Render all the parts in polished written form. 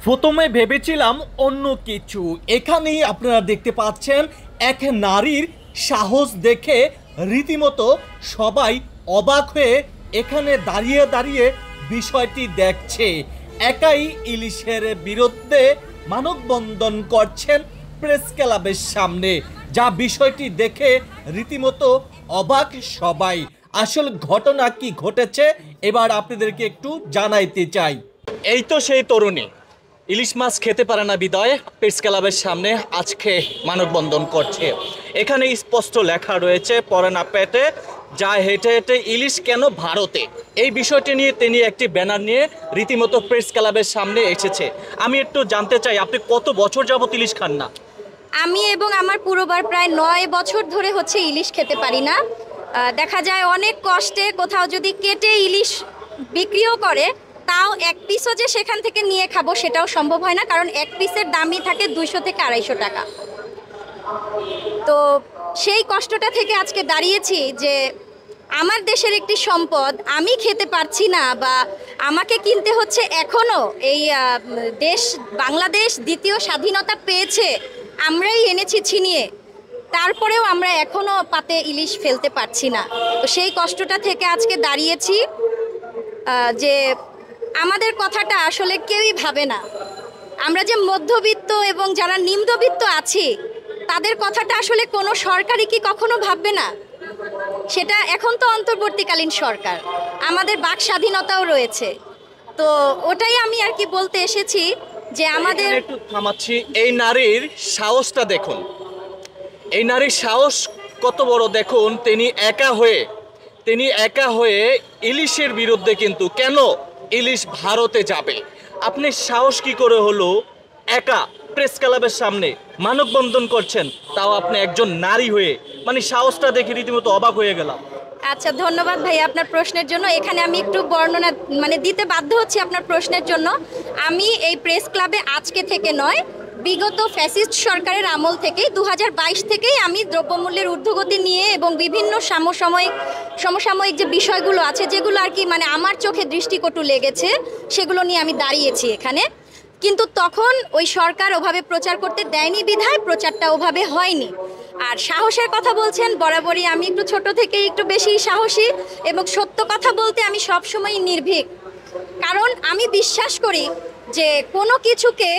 প্রথমে ভেবেছিলাম অন্য কিছু। এখানেই আপনারা দেখতে পাচ্ছেন এক নারীর সাহস দেখে রীতিমতো সবাই অবাক হয়ে এখানে দাঁড়িয়ে দাঁড়িয়ে বিষয়টি দেখছে। একাই ইলিশের বিরুদ্ধে মানববন্ধন করছেন প্রেস ক্লাবের সামনে, যা বিষয়টি দেখে রীতিমতো অবাক সবাই। আসল ঘটনা কি ঘটেছে এবার আপনাদেরকে একটু জানাইতে চাই। এই তো সেই তরুণী, ইলিশ মাছ খেতে পারে না বিদায় প্রেস ক্লাবের সামনে আজকে মানববন্ধন করছে। এখানে স্পষ্ট লেখা রয়েছে পরে না পেটে যায় হেঁটে হেঁটে ইলিশ কেন ভারতে। এই বিষয়টি নিয়ে তিনি একটি ব্যানার নিয়ে রীতিমতো প্রেস ক্লাবের সামনে এসেছে। আমি একটু জানতে চাই, আপনি কত বছর যাবত ইলিশ খান না? আমি এবং আমার পরিবার প্রায় 9 বছর ধরে ইলিশ খেতে পারি না। দেখা যায় অনেক কষ্টে কোথাও যদি কেটে ইলিশ বিক্রিও করে, তাও এক পিসও যে সেখান থেকে নিয়ে খাবো সেটাও সম্ভব হয় না, কারণ এক পিসের দামই থাকে 200 থেকে 250 টাকা। তো সেই কষ্টটা থেকে আজকে দাঁড়িয়েছি যে আমার দেশের একটি সম্পদ আমি খেতে পারছি না, বা আমাকে কিনতে হচ্ছে। এখনও এই দেশ বাংলাদেশ দ্বিতীয় স্বাধীনতা পেয়েছে, আমরাই এনেছি ছিনিয়ে, তারপরেও আমরা এখনও পাতে ইলিশ ফেলতে পারছি না। তো সেই কষ্টটা থেকে আজকে দাঁড়িয়েছি যে আমাদের কথাটা আসলে কেউই ভাবে না। আমরা যে মধ্যবিত্ত এবং যারা নিম্নবিত্ত আছি তাদের কথাটা আসলে কোনো সরকারই কি কখনো ভাববে না? সেটা এখন তো অন্তর্বর্তীকালীন সরকার, আমাদের বাক স্বাধীনতাও রয়েছে। তো ওটাই আমি আর কি বলতে এসেছি যে আমাদের একটু থামাচ্ছি। এই নারীর সাহসটা দেখুন, এই নারীর সাহস কত বড় দেখুন। তিনি একা হয়ে ইলিশের বিরুদ্ধে, কিন্তু কেন ইলিশ ভারতে যাবে? আপনি সাহস কি করে হলো একা প্রেস ক্লাবের সামনে মানববন্ধন করছেন, তাও আপনি একজন নারী হয়ে? মানে সাহসটা দেখে রীতিমতো অবাক হয়ে গেলাম। আচ্ছা, ধন্যবাদ ভাই আপনার প্রশ্নের জন্য। এখানে আমি একটু বর্ণনা দিতে বাধ্য হচ্ছি আপনার প্রশ্নের জন্য। আমি এই প্রেস ক্লাবে আজকে থেকে নয়, বিগত ফ্যাসিস্ট সরকারের আমল থেকেই 2022 থেকেই আমি দ্রব্যমূল্যের ঊর্ধ্বগতি নিয়ে এবং বিভিন্ন সমসাময়িক যে বিষয়গুলো আছে, যেগুলো আর কি আমার চোখে দৃষ্টিকটু লেগেছে, সেগুলো নিয়ে আমি দাঁড়িয়েছি এখানে। কিন্তু তখন ওই সরকার ওভাবে প্রচার করতে দেয়নি বিধায় প্রচারটা ওভাবে হয়নি। আর সাহসের কথা বলছেন, বরাবরই আমি একটু ছোট থেকেই একটু বেশি সাহসী, এবং সত্য কথা বলতে আমি সবসময় নির্ভীক। কারণ আমি বিশ্বাস করি যে কোনো কিছুকে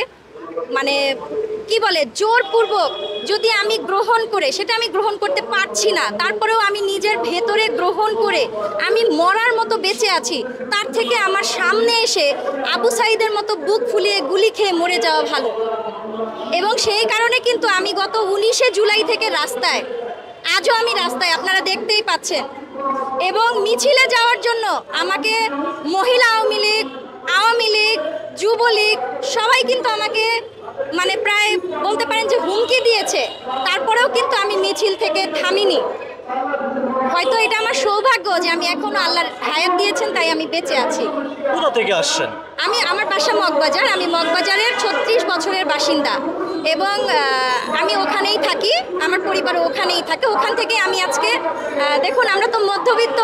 কি বলে জোরপূর্বক যদি আমি গ্রহণ করে, সেটা আমি গ্রহণ করতে পারছি না, তারপরেও আমি নিজের ভেতরে গ্রহণ করে আমি মরার মতো বেঁচে আছি, তার থেকে আমার সামনে এসে আবু সাঈদের মতো বুক ফুলিয়ে গুলি খেয়ে মরে যাওয়া ভালো। এবং সেই কারণে কিন্তু আমি গত 19শে জুলাই থেকে রাস্তায়, আজও আমি রাস্তায়, আপনারা দেখতেই পাচ্ছেন। এবং মিছিলে যাওয়ার জন্য আমাকে মহিলা আওয়ামী লীগ, যুবলীগ সবাই কিন্তু আমাকে প্রায় বলতে পারেন যে হুমকি দিয়েছে, তারপরেও কিন্তু আমি মিছিল থেকে থামিনি। হয়তো এটা আমার সৌভাগ্য যে আমি এখনো আল্লাহর হায়াত দিয়েছেন, তাই আমি বেঁচে আছি। কোথা থেকে আসছেন? আমার বাসা মগবাজার। আমি মগবাজারের 36 বছরের বাসিন্দা, এবং আমি ওখানেই থাকি, আমার পরিবারও ওখানেই থাকে। ওখান থেকে আমি আজকে দেখুন, আমরা তো মধ্যবিত্ত,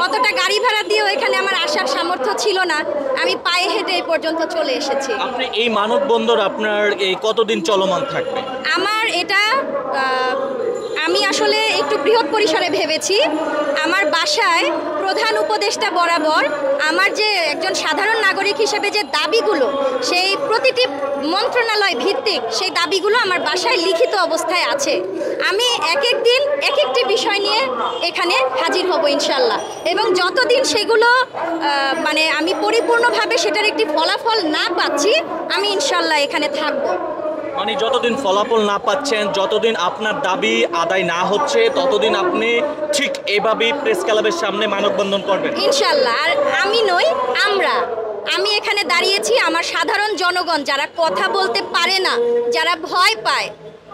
কতটা গাড়ি ভাড়া দিয়েও এখানে আমার আসার সামর্থ্য ছিল না, আমি পায়ে হেঁটে এই পর্যন্ত চলে এসেছি। আপনি এই মানববন্ধন আপনার এই কতদিন চলমান থাকবে? আমার এটা আমি আসলে একটু বৃহৎ পরিসরে ভেবেছি। আমার বাসায় প্রধান উপদেষ্টা বরাবর আমার যে একজন সাধারণ নাগরিক হিসেবে যে দাবিগুলো, সেই প্রতিটি মন্ত্রণালয় ভিত্তিক সেই দাবিগুলো আমার বাসায় লিখিত অবস্থায় আছে। আমি এক এক দিন এক একটি বিষয় নিয়ে এখানে হাজির হব ইনশাল্লাহ, এবং যতদিন সেগুলো আমি পরিপূর্ণভাবে সেটার একটি ফলাফল না পাচ্ছি, আমি ইনশাল্লাহ এখানে থাকব। মানে যতদিন ফলাফল না পাচ্ছেন, যতদিন আপনার দাবি আদায় না হচ্ছে, ততদিন আপনি ঠিক এভাবেই প্রেস ক্লাবের সামনে মানববন্ধন করবেন ইনশাল্লাহ। আর আমি নই, আমি এখানে দাঁড়িয়েছি আমার সাধারণ জনগণ, যারা কথা বলতে পারে না, যারা ভয় পায়,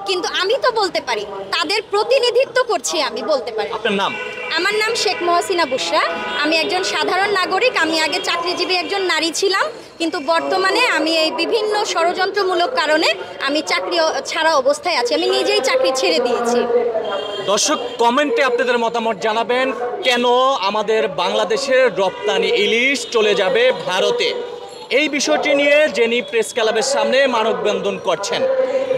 কিন্তু আমি তো বলতে পারি, তাদের প্রতিনিধিত্ব করছি আমি, বলতে পারি। আপনার নাম? আমার নাম শেখ মহসিনা বুশরা। আমি একজন সাধারণ নাগরিক। আমি আগে চাকরিজীবী একজন নারী ছিলাম, কিন্তু বর্তমানে আমি এই বিভিন্ন ষড়যন্ত্রমূলক কারণে আমি চাকরি ছাড়া অবস্থায় আছি। আমি নিজেই চাকরি ছেড়ে দিয়েছি। দর্শক, কমেন্টে আপনাদের মতামত জানাবেন, কেন আমাদের বাংলাদেশের রপ্তানি ইলিশ চলে যাবে ভারতে। এই বিষয়টি নিয়ে যিনি প্রেস ক্লাবের সামনে মানববন্ধন করছেন।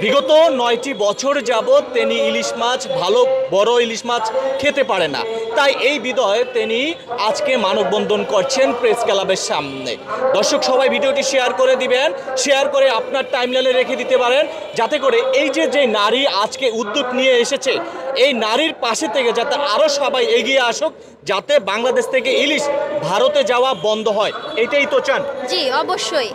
বিগত 9টি বছর যাবৎ তিনি ইলিশ মাছ, ভালো বড় ইলিশ মাছ খেতে পারে না, তাই এই বিদয়ে তিনি আজকে মানববন্ধন করছেন প্রেস ক্লাবের সামনে। দর্শক সবাই ভিডিওটি শেয়ার করে দিবেন, শেয়ার করে আপনার টাইমলাইনে রেখে দিতে পারেন, যাতে করে এই যে নারী আজকে উদ্যোগ নিয়ে এসেছে, এই নারীর পাশে থেকে যাতে আরও সবাই এগিয়ে আসুক, যাতে বাংলাদেশ থেকে ইলিশ ভারতে যাওয়া বন্ধ হয়। এটাই তো চান? জি অবশ্যই।